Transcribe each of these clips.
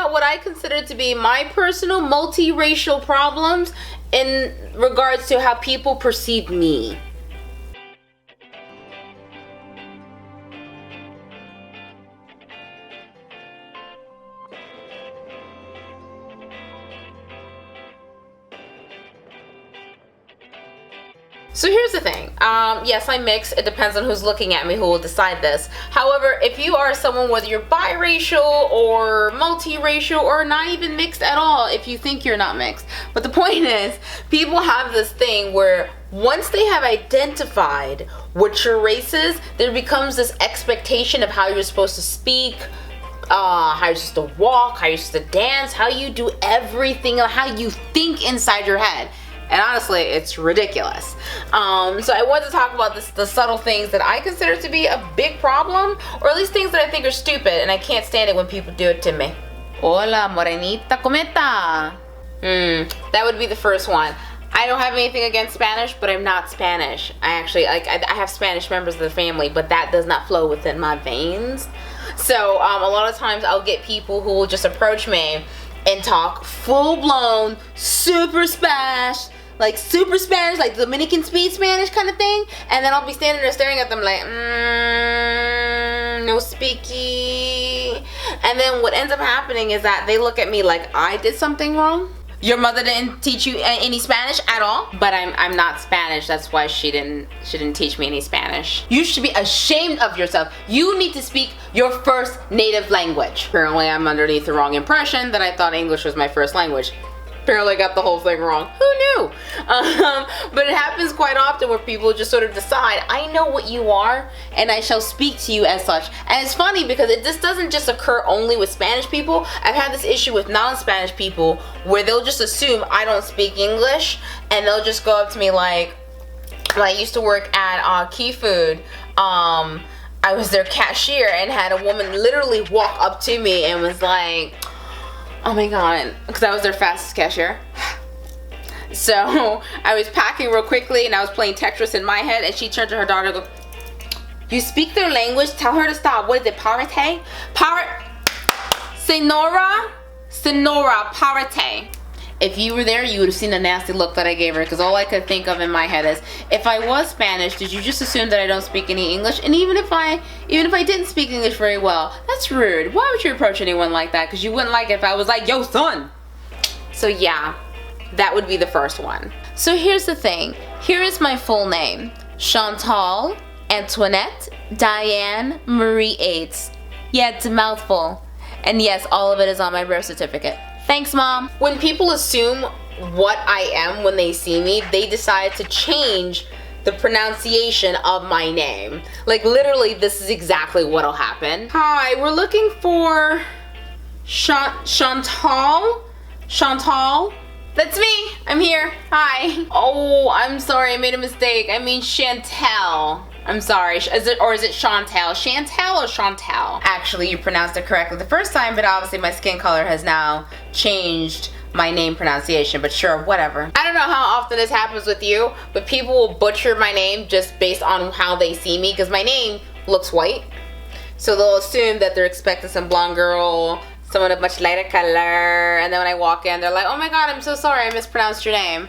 about what I consider to be my personal multiracial problems in regards to how people perceive me. So here's the thing, yes, I mix. It depends on who's looking at me who will decide this. However, if you are someone, whether you're biracial or multiracial or not even mixed at all, if you think you're not mixed. But the point is, people have this thing where once they have identified what your race is, there becomes this expectation of how you're supposed to speak, how you're supposed to walk, how you're supposed to dance, how you do everything, how you think inside your head. And honestly, it's ridiculous. So I wanted to talk about the subtle things that I consider to be a big problem, or at least things that I think are stupid, and I can't stand it when people do it to me. Hola, morenita, cometa. That would be the first one. I don't have anything against Spanish, but I'm not Spanish. I actually, I have Spanish members of the family, but that does not flow within my veins. So a lot of times I'll get people who will just approach me and talk full-blown super Spanish, like Dominican speed Spanish kind of thing, and then I'll be standing there staring at them like, no speaky. And then what ends up happening is that they look at me like I did something wrong. Your mother didn't teach you any Spanish at all? But I'm not Spanish. That's why she didn't teach me any Spanish. You should be ashamed of yourself. You need to speak your first native language. Apparently I'm underneath the wrong impression that I thought English was my first language. Apparently I got the whole thing wrong. Who knew? But it happens quite often where people just sort of decide, I know what you are and I shall speak to you as such. And it's funny because this doesn't just occur only with Spanish people. I've had this issue with non-Spanish people where they'll just assume I don't speak English, and they'll just go up to me like, when I used to work at Key Food, I was their cashier and had a woman literally walk up to me and was like, oh my god, because I was their fastest cashier. So I was packing real quickly and I was playing Tetris in my head, and she turned to her daughter and goes, you speak their language? Tell her to stop. What is it, parate? Senora, parate. If you were there, you would have seen the nasty look that I gave her, because all I could think of in my head is, if I was Spanish, did you just assume that I don't speak any English? And even if I didn't speak English very well, that's rude. Why would you approach anyone like that? Because you wouldn't like it if I was like, yo, son. So yeah, that would be the first one. So here's the thing. Here is my full name. Chantal Antoinette Diane Marie Aids. Yeah, it's a mouthful. And yes, all of it is on my birth certificate. Thanks, Mom. When people assume what I am when they see me, they decide to change the pronunciation of my name. Like literally, this is exactly what'll happen. Hi, we're looking for Chantal? Chantal? That's me. I'm here. Hi. Oh, I'm sorry. I made a mistake. I mean Chantel. I'm sorry. Is it Chantel? Chantel or Chantal? Actually, you pronounced it correctly the first time, but obviously my skin color has now changed my name pronunciation, but sure, whatever. I don't know how often this happens with you, but people will butcher my name just based on how they see me, because my name looks white. So they'll assume that they're expecting some blonde girl, someone of much lighter color, and then when I walk in, they're like, oh my god, I'm so sorry, I mispronounced your name.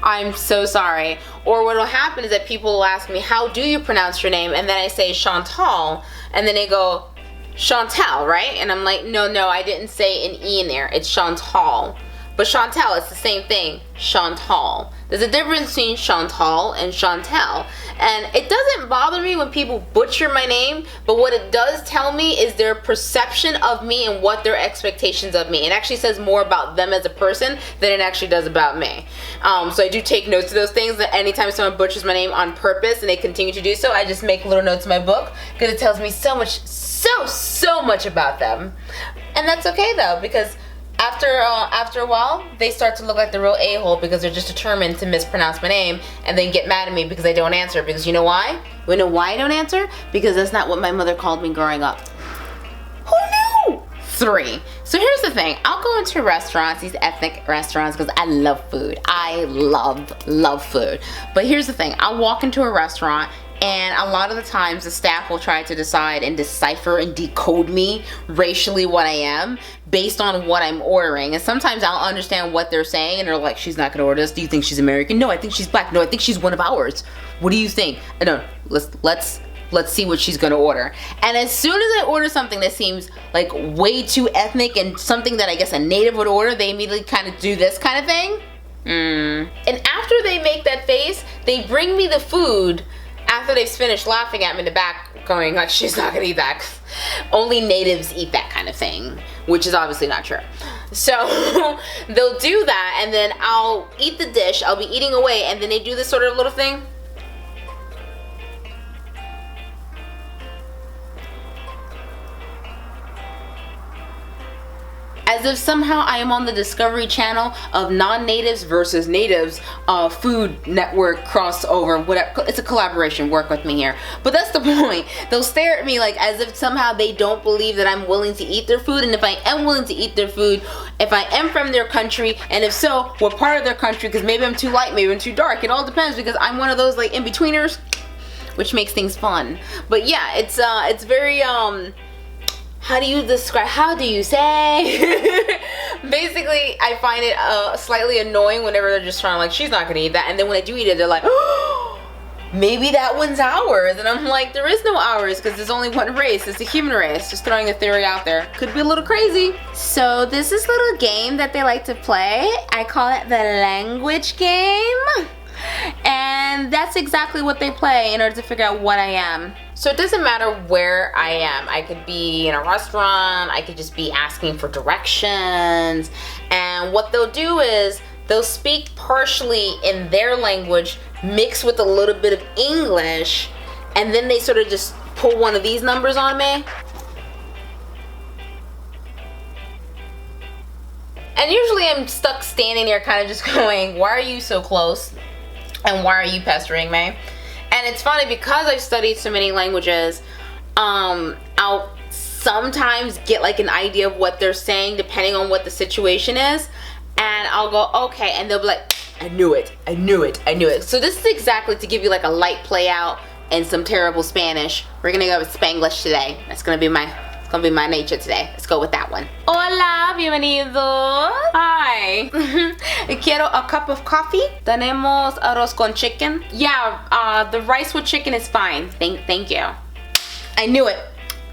I'm so sorry. Or what will happen is that people will ask me, how do you pronounce your name? And then I say Chantal, and then they go, Chantal, right? And I'm like, no, I didn't say an E in there. It's Chantal. But Chantal, it's the same thing. Chantal. There's a difference between Chantal and Chantel. And it doesn't bother me when people butcher my name, but what it does tell me is their perception of me and what their expectations of me. It actually says more about them as a person than it actually does about me. So I do take notes of those things, that anytime someone butchers my name on purpose and they continue to do so, I just make little notes in my book, because it tells me so much about them. And that's okay though, because after a while, they start to look like the real a-hole, because they're just determined to mispronounce my name and then get mad at me because I don't answer. Because you know why? You know why I don't answer? Because that's not what my mother called me growing up. Who knew? 3. So here's the thing. I'll go into restaurants, these ethnic restaurants, because I love food. I love food. But here's the thing. I'll walk into a restaurant And a lot of the times the staff will try to decide and decipher and decode me racially what I am based on what I'm ordering. And sometimes I'll understand what they're saying and they're like, she's not gonna order this. Do you think she's American? No, I think she's black. No, I think she's one of ours. What do you think? No, let's see what she's gonna order. And as soon as I order something that seems like way too ethnic and something that I guess a native would order, they immediately kind of do this kind of thing. And after they make that face, they bring me the food after they've finished laughing at me in the back, going like, she's not gonna eat that. Only natives eat that kind of thing, which is obviously not true. So they'll do that, and then I'll eat the dish, I'll be eating away, and then they do this sort of little thing. As if somehow I am on the Discovery Channel of non-natives versus natives Food Network crossover, whatever. It's a collaboration, work with me here. But that's the point. They'll stare at me like as if somehow they don't believe that I'm willing to eat their food. And if I am willing to eat their food, if I am from their country, and if so, what part of their country, because maybe I'm too light, maybe I'm too dark. It all depends, because I'm one of those like in-betweeners, which makes things fun. But yeah, it's very how do you say? Basically, I find it slightly annoying whenever they're just trying to like, she's not gonna eat that. And then when I do eat it, they're like, oh, maybe that one's ours. And I'm like, there is no ours, because there's only one race. It's the human race. Just throwing a theory out there. Could be a little crazy. So this is a little game that they like to play. I call it the language game. And that's exactly what they play in order to figure out what I am. So it doesn't matter where I am. I could be in a restaurant, I could just be asking for directions, and what they'll do is they'll speak partially in their language mixed with a little bit of English, and then they sort of just pull one of these numbers on me. And usually I'm stuck standing there kind of just going, why are you so close? And why are you pestering me? And it's funny, because I've studied so many languages, I'll sometimes get like an idea of what they're saying depending on what the situation is. And I'll go, okay, and they'll be like, I knew it. So this is exactly to give you like a light play out and some terrible Spanish. We're gonna go with Spanglish today. That's gonna be my nature today. Let's go with that one. Hola, bienvenidos. Hi. Quiero a cup of coffee. Tenemos arroz con chicken. Yeah, the rice with chicken is fine. Thank you. I knew it.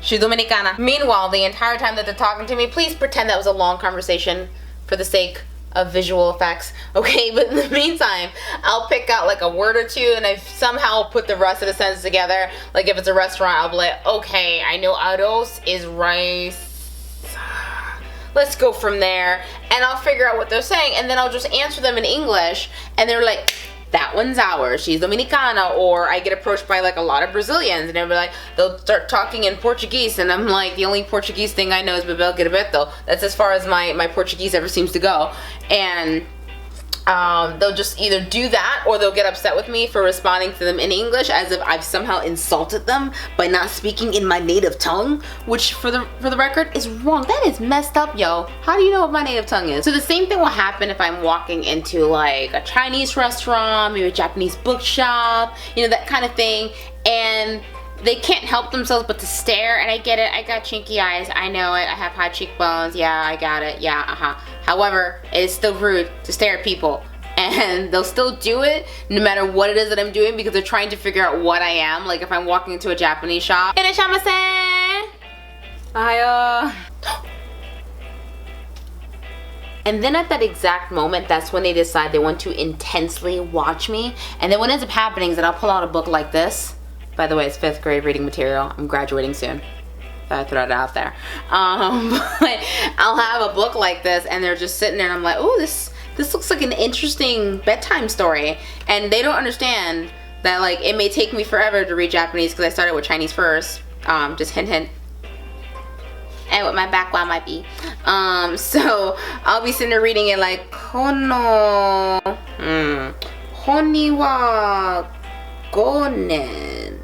She's Dominicana. Meanwhile, the entire time that they're talking to me, please pretend that was a long conversation for the sake of visual effects. Okay, but in the meantime, I'll pick out like a word or two, and I somehow put the rest of the sentence together. Like if it's a restaurant, I'll be like, okay, I know arroz is rice. Let's go from there. And I'll figure out what they're saying, and then I'll just answer them in English, and they're like, that one's ours, she's Dominicana. Or I get approached by like a lot of Brazilians, and they'll be like, they'll start talking in Portuguese, and I'm like, the only Portuguese thing I know is Bebel Girabeto. That's as far as my Portuguese ever seems to go. And they'll just either do that, or they'll get upset with me for responding to them in English as if I've somehow insulted them by not speaking in my native tongue, which for the record is wrong. That is messed up, yo. How do you know what my native tongue is? So the same thing will happen if I'm walking into like a Chinese restaurant, maybe a Japanese bookshop, you know, that kind of thing, and they can't help themselves but to stare. And I get it, I got chinky eyes, I know it, I have high cheekbones, yeah, I got it, yeah, However, it is still rude to stare at people, and they'll still do it no matter what it is that I'm doing, because they're trying to figure out what I am. Like if I'm walking into a Japanese shop, and then at that exact moment, that's when they decide they want to intensely watch me. And then what ends up happening is that I'll pull out a book like this. By the way, it's 5th grade reading material. I'm graduating soon. I throw it out there. But I'll have a book like this, and they're just sitting there, and I'm like, oh, this looks like an interesting bedtime story. And they don't understand that like it may take me forever to read Japanese, because I started with Chinese first. Just hint hint. And what my background might be. So I'll be sitting there reading it like, Hono, Honi wa gonen.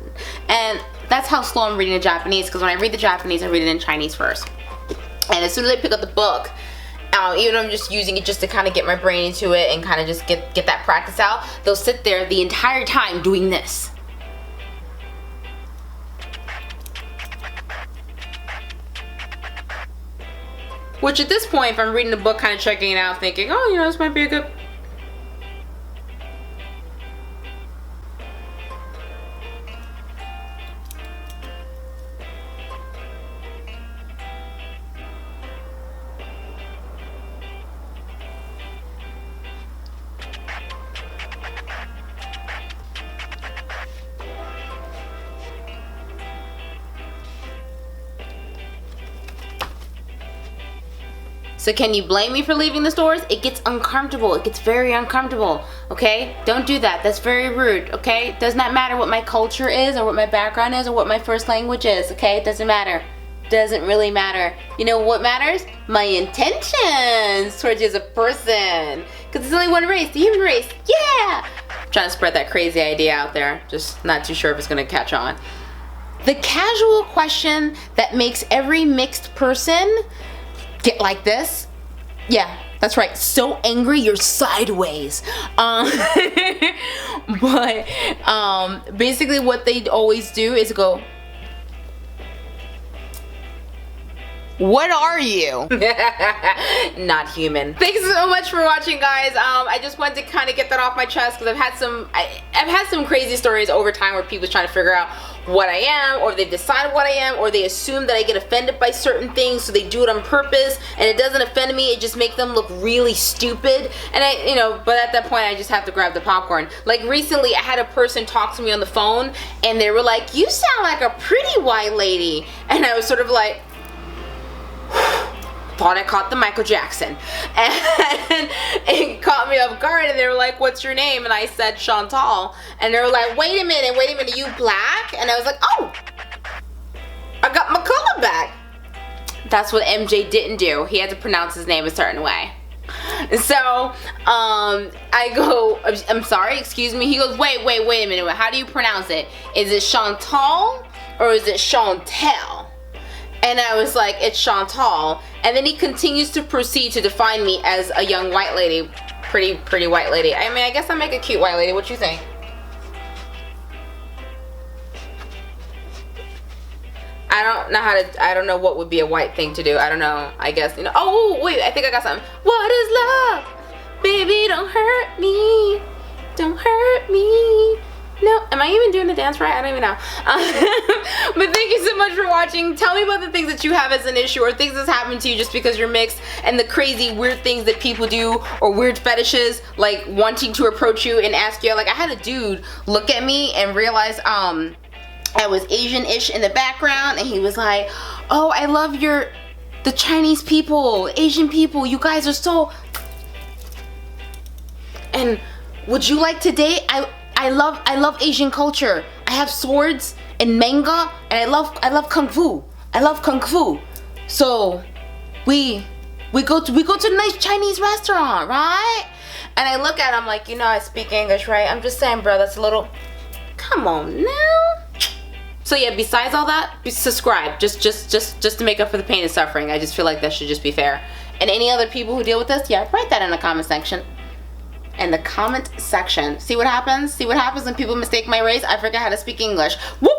And that's how slow I'm reading the Japanese, because when I read the Japanese, I read it in Chinese first. And as soon as I pick up the book, even though I'm just using it just to kind of get my brain into it and kind of just get that practice out, they'll sit there the entire time doing this. Which at this point, if I'm reading the book, kind of checking it out, thinking, oh, you know, this might be a good... So can you blame me for leaving the stores? It gets uncomfortable. It gets very uncomfortable, okay? Don't do that. That's very rude, okay? Does not matter what my culture is or what my background is or what my first language is, okay? It doesn't matter. Doesn't really matter. You know what matters? My intentions towards you as a person. Because it's only one race, the human race. Yeah! I'm trying to spread that crazy idea out there. Just not too sure if it's going to catch on. The casual question that makes every mixed person get like this. Yeah, that's right. So angry you're sideways. But basically what they always do is go, what are you? Not human. Thanks so much for watching, guys. I just wanted to kind of get that off my chest because I've had some crazy stories over time where people's trying to figure out what I am, or they've decided what I am, or they assume that I get offended by certain things, so they do it on purpose, and it doesn't offend me. It just makes them look really stupid. And you know, but at that point, I just have to grab the popcorn. Like recently, I had a person talk to me on the phone, and they were like, "You sound like a pretty white lady," and I was sort of like, thought I caught the Michael Jackson, and it caught me off guard, and they were like, what's your name? And I said Chantal, and they were like, wait a minute, you black? And I was like, oh, I got my color back. That's what MJ didn't do. He had to pronounce his name a certain way. So I go, I'm sorry, excuse me. He goes, wait a minute, how do you pronounce it? Is it Chantal or is it Chantel? And I was like, it's Chantal. And then he continues to proceed to define me as a young white lady. Pretty white lady. I mean, I guess I make a cute white lady. What you think? I don't know what would be a white thing to do. I don't know. I guess, you know. Oh, wait, I think I got something. What is love? Baby, don't hurt me. Don't hurt me. No, am I even doing the dance right? I don't even know. But thank you so much for watching. Tell me about the things that you have as an issue or things that's happened to you just because you're mixed, and the crazy weird things that people do or weird fetishes, like wanting to approach you and ask you. Like I had a dude look at me and realize I was Asian-ish in the background, and he was like, oh, I love the Chinese people, Asian people, you guys are so, and would you like to date? I love Asian culture. I have swords and manga, and I love kung fu. I love kung fu. So we go to a nice Chinese restaurant, right? And I look at him like, you know, I speak English, right? I'm just saying, bro, that's a little, come on now. So yeah, besides all that, subscribe just to make up for the pain and suffering. I just feel like that should just be fair. And any other people who deal with this, yeah, write that in the comment section. In the comment section. See what happens? See what happens when people mistake my race? I forget how to speak English. Woo!